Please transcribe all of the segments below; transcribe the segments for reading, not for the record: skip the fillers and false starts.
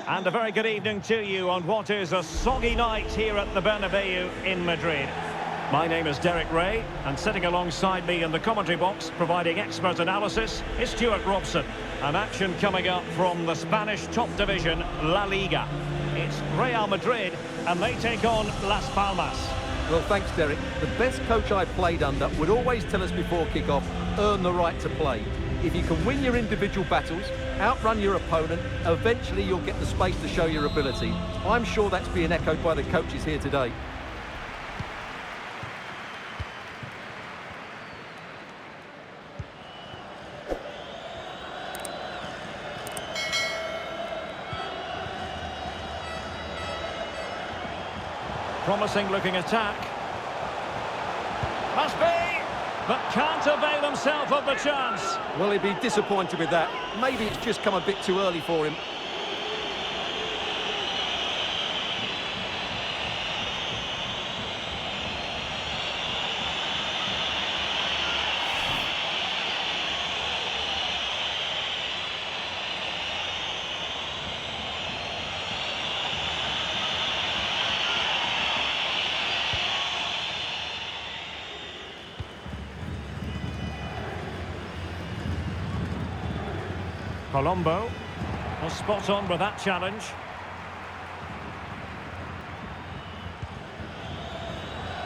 And a very good evening to you on what is a soggy night here at the Bernabeu in Madrid. My name is Derek Ray, and sitting alongside me in the commentary box, providing expert analysis, is Stuart Robson. An action coming up from the Spanish top division, La Liga. It's Real Madrid, and they take on Las Palmas. Well, thanks, Derek. The best coach I played under would always tell us before kick-off, earn the right to play. If you can win your individual battles, outrun your opponent, eventually you'll get the space to show your ability. I'm sure that's being echoed by the coaches here today. Promising looking attack. Must be, but can't avail himself of the chance. Well, he'd be disappointed with that. Maybe it's just come a bit too early for him. Colombo was spot on with that challenge.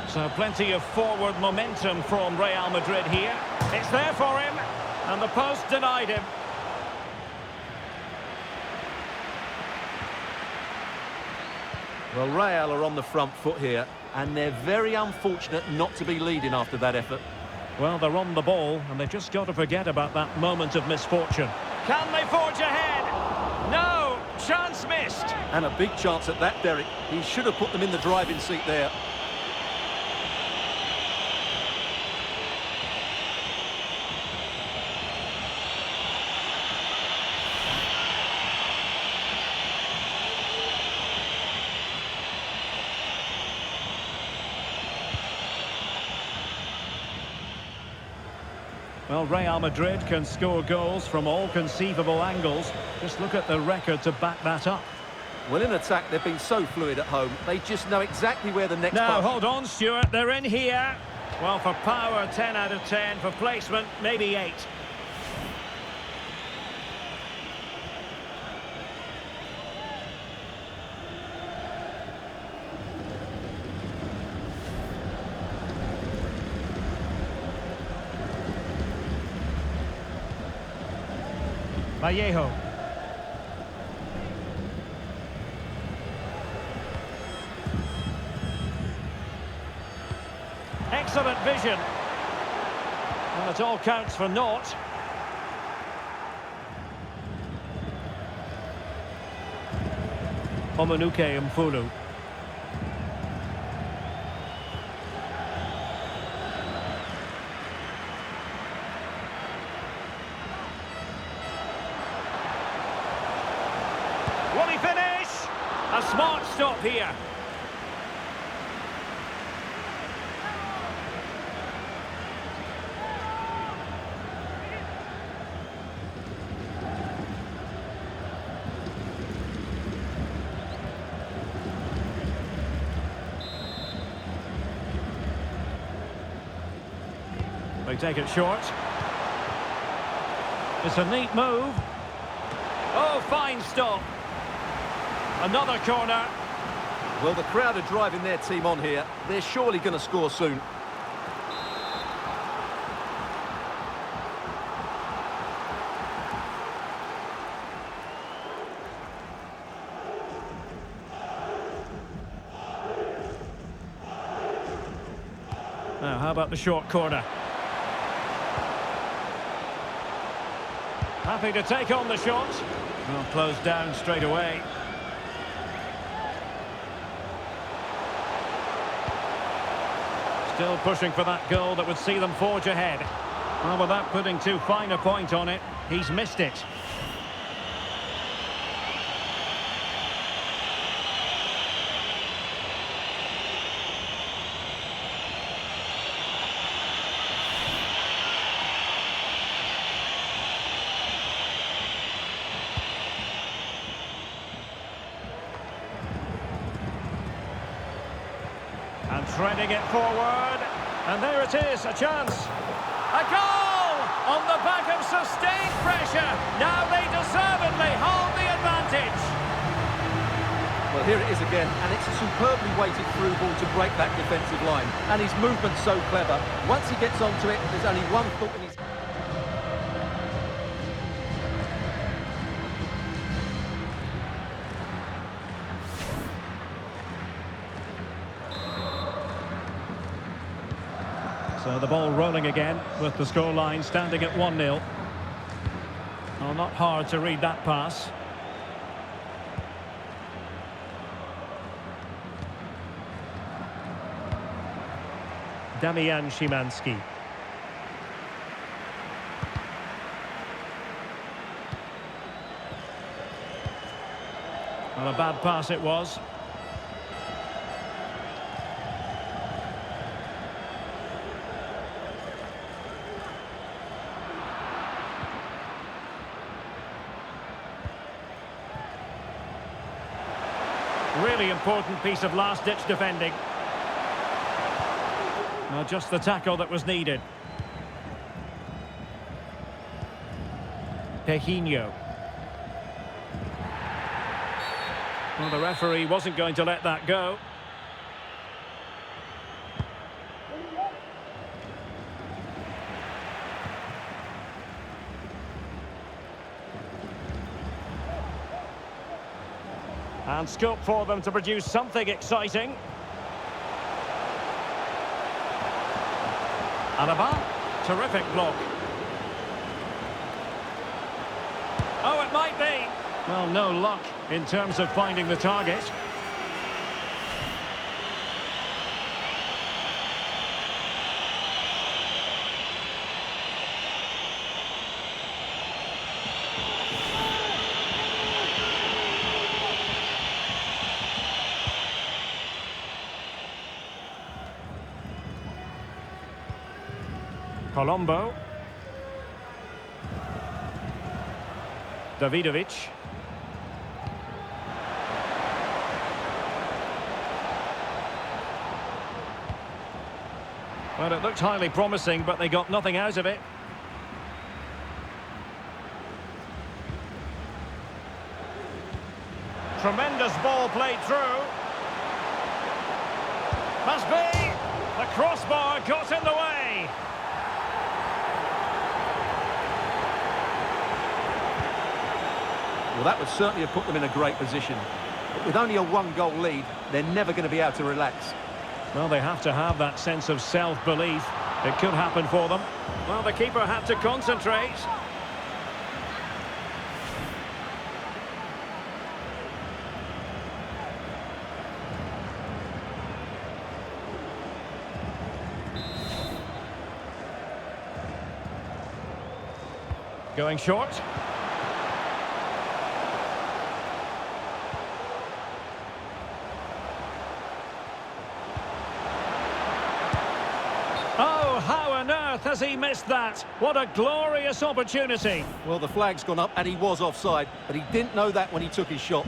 So plenty of forward momentum from Real Madrid here. It's there for him, and the post denied him. Well, Real are on the front foot here, and they're very unfortunate not to be leading after that effort. Well, they're on the ball, and they've just got to forget about that moment of misfortune. Can they forge ahead? No! Chance missed! And a big chance at that, Derek. He should have put them in the driving seat there. Well, Real Madrid can score goals from all conceivable angles. Just look at the record to back that up. Well, in attack, they've been so fluid at home. They just know exactly where the next Now, pass... hold on, Stuart. They're in here. Well, for power, 10 out of 10. For placement, maybe 8. Vallejo. Excellent vision. And it all counts for naught. Omanuke Mfulu. Will he finish? A smart stop here. They take it short. It's a neat move. Oh, fine stop. Another corner. Well, the crowd are driving their team on here. They're surely going to score soon. Now, how about the short corner? Happy to take on the shot. Well, closed down straight away. Still pushing for that goal that would see them forge ahead. Well, without putting too fine a point on it, he's missed it. Threading it forward. And there it is, a chance. A goal! On the back of sustained pressure. Now they deservedly hold the advantage. Well, here it is again, and it's a superbly weighted through ball to break that defensive line. And his movement's so clever. Once he gets onto it, there's only one thought in his... So the ball rolling again with the scoreline standing at 1-0. Oh, not hard to read that pass. Damian Szymanski. Well, a bad pass it was. Really important piece of last-ditch defending. Well, just the tackle that was needed. Pejinho. Well, the referee wasn't going to let that go. And scope for them to produce something exciting. Alaba, terrific block. Oh, it might be. Well, no luck in terms of finding the target. Colombo. Davidovic. Well, it looked highly promising, but they got nothing out of it. Tremendous ball played through. Must be. The crossbar got in the way. Well, that would certainly have put them in a great position. But with only a one-goal lead, they're never going to be able to relax. Well, they have to have that sense of self-belief. It could happen for them. Well, the keeper had to concentrate. Going short. Oh, how on earth has he missed that? What a glorious opportunity. Well, the flag's gone up and he was offside, but he didn't know that when he took his shot.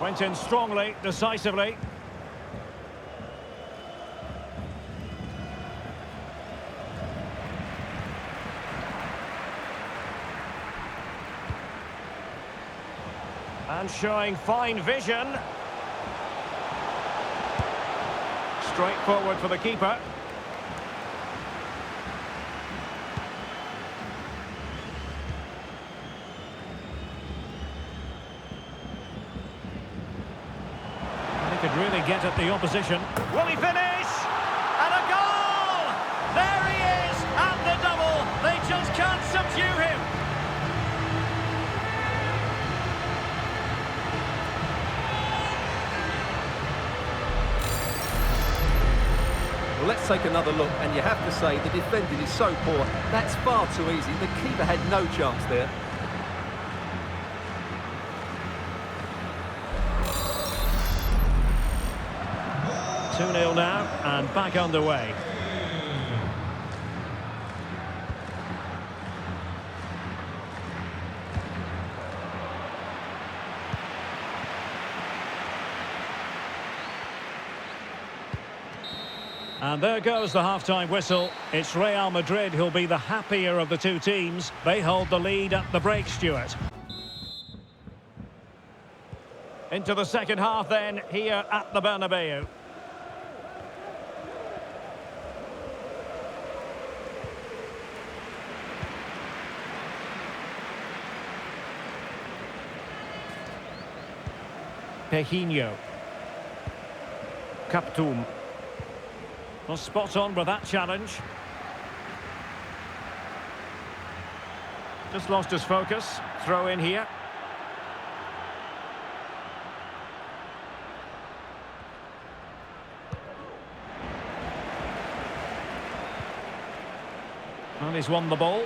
Went in strongly, decisively. And showing fine vision. Straight forward for the keeper. Could really get at the opposition. Will he finish? And a goal! There he is, and the double. They just can't subdue him. Well, let's take another look, and you have to say the defending is so poor. That's far too easy. The keeper had no chance there. 2-0 now, and back underway. And there goes the half-time whistle. It's Real Madrid who'll be the happier of the two teams. They hold the lead at the break, Stuart. Into the second half then, here at the Bernabeu. Pejinho. Kaptum. Well, spot on with that challenge. Just lost his focus. Throw in here. And he's won the ball.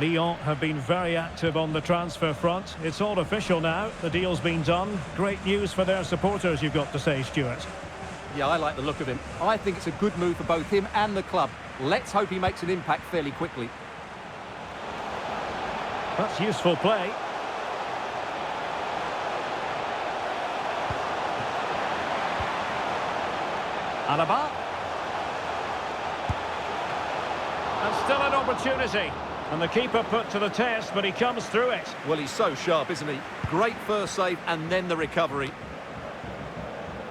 Lyon have been very active on the transfer front. It's all official now. The deal's been done. Great news for their supporters, you've got to say, Stuart. Yeah, I like the look of him. I think it's a good move for both him and the club. Let's hope he makes an impact fairly quickly. That's useful play. Alaba. And still an opportunity. And the keeper put to the test, but he comes through it. Well, he's so sharp, isn't he? Great first save and then the recovery.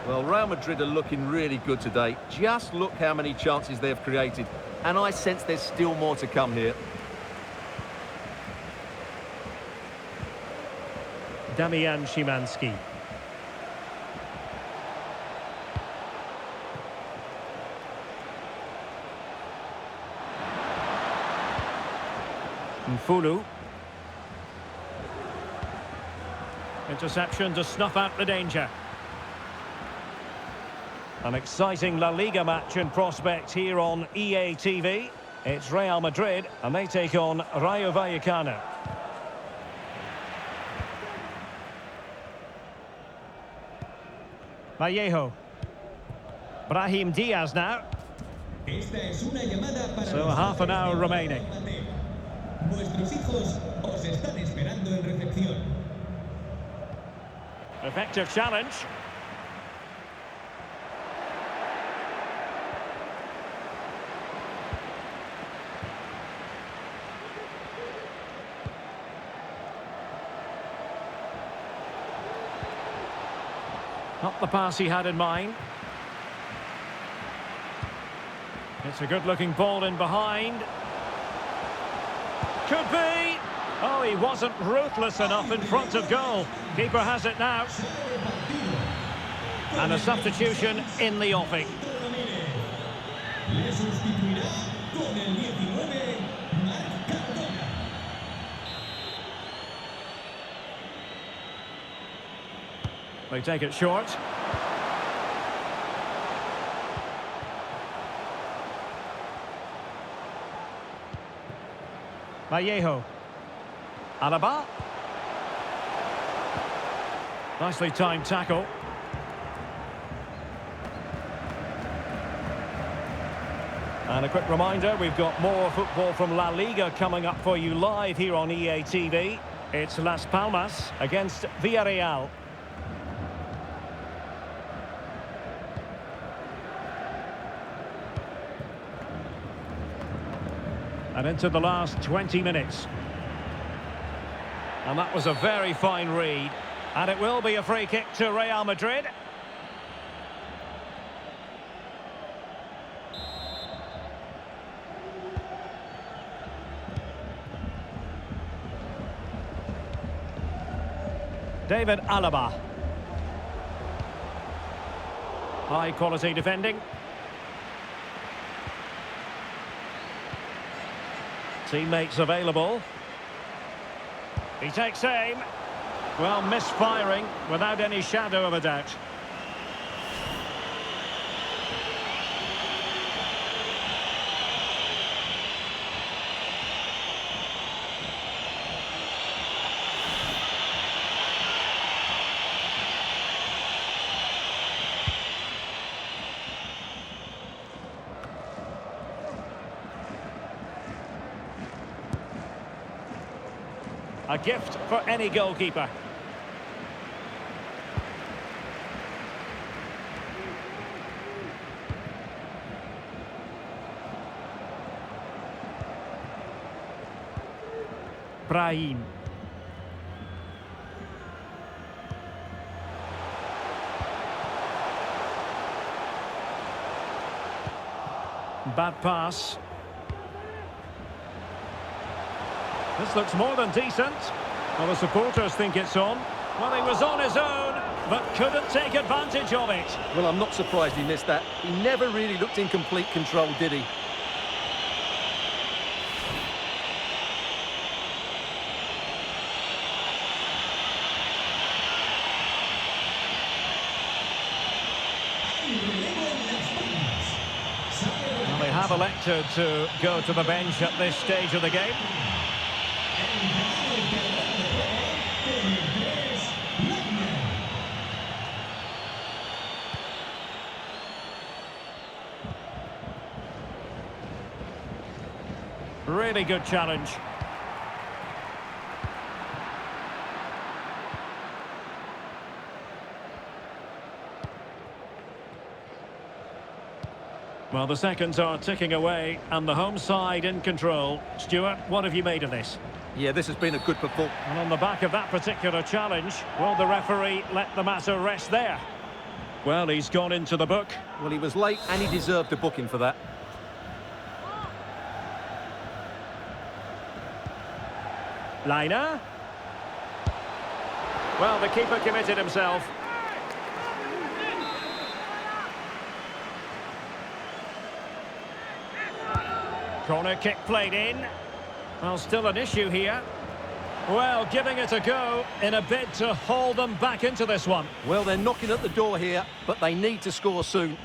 Well, Real Madrid are looking really good today. Just look how many chances they've created. And I sense there's still more to come here. Damian Szymanski. Mfulu. Interception to snuff out the danger. An exciting La Liga match in prospect here on EA TV. It's Real Madrid and they take on Rayo Vallecano. Vallejo. Brahim Diaz now. So half an hour remaining. Vuestros hijos os están esperando en recepción. Effective challenge. Not the pass he had in mind. It's a good-looking ball in behind. Could be. Oh, he wasn't ruthless enough in front of goal. Keeper has it now. And a substitution in the offing. They take it short. Vallejo. Alaba. Nicely timed tackle. And a quick reminder, we've got more football from La Liga coming up for you live here on EA TV. It's Las Palmas against Villarreal. And into the last 20 minutes. And that was a very fine read. And it will be a free kick to Real Madrid. David Alaba. High quality defending. Teammates available. He takes aim. Well, misfiring without any shadow of a doubt. A gift for any goalkeeper. Brahim. Bad pass. This looks more than decent. Well, the supporters think it's on. Well, he was on his own, but couldn't take advantage of it. Well, I'm not surprised he missed that. He never really looked in complete control, did he? Well, they have elected to go to the bench at this stage of the game. Really good challenge. Well, the seconds are ticking away and the home side in control. Stuart, what have you made of this? Yeah, this has been a good performance. And on the back of that particular challenge, will the referee let the matter rest there? Well, he's gone into the book. Well, he was late and he deserved a booking for that. Liner. Well, the keeper committed himself. Corner kick played in. Well, still an issue here. Well, giving it a go in a bid to haul them back into this one. Well, they're knocking at the door here, but they need to score soon.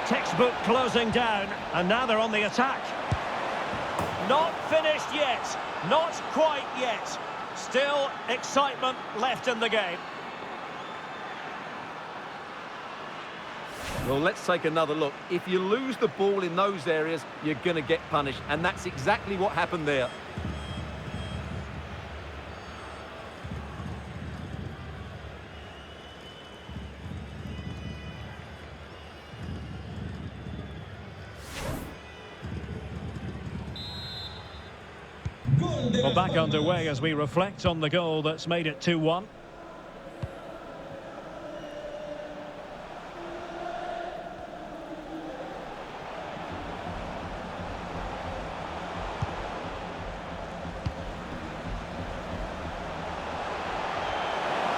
Textbook closing down, and now they're on the attack. Not finished yet, not quite yet. Still excitement left in the game. Well, let's take another look. If you lose the ball in those areas, you're going to get punished, and that's exactly what happened there. Well, back underway as we reflect on the goal that's made it 2-1.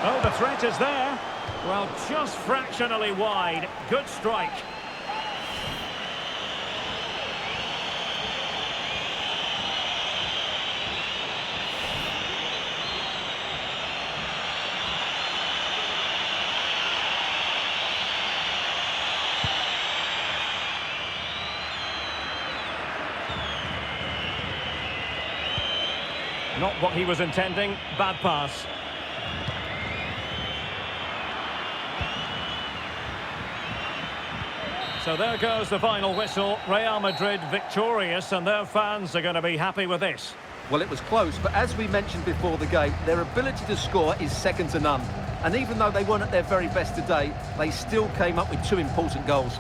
Oh, the threat is there. Well, just fractionally wide. Good strike. Not what he was intending. Bad pass. So there goes the final whistle. Real Madrid victorious, and their fans are going to be happy with this. Well, it was close, but as we mentioned before the game, their ability to score is second to none. And even though they weren't at their very best today, they still came up with two important goals.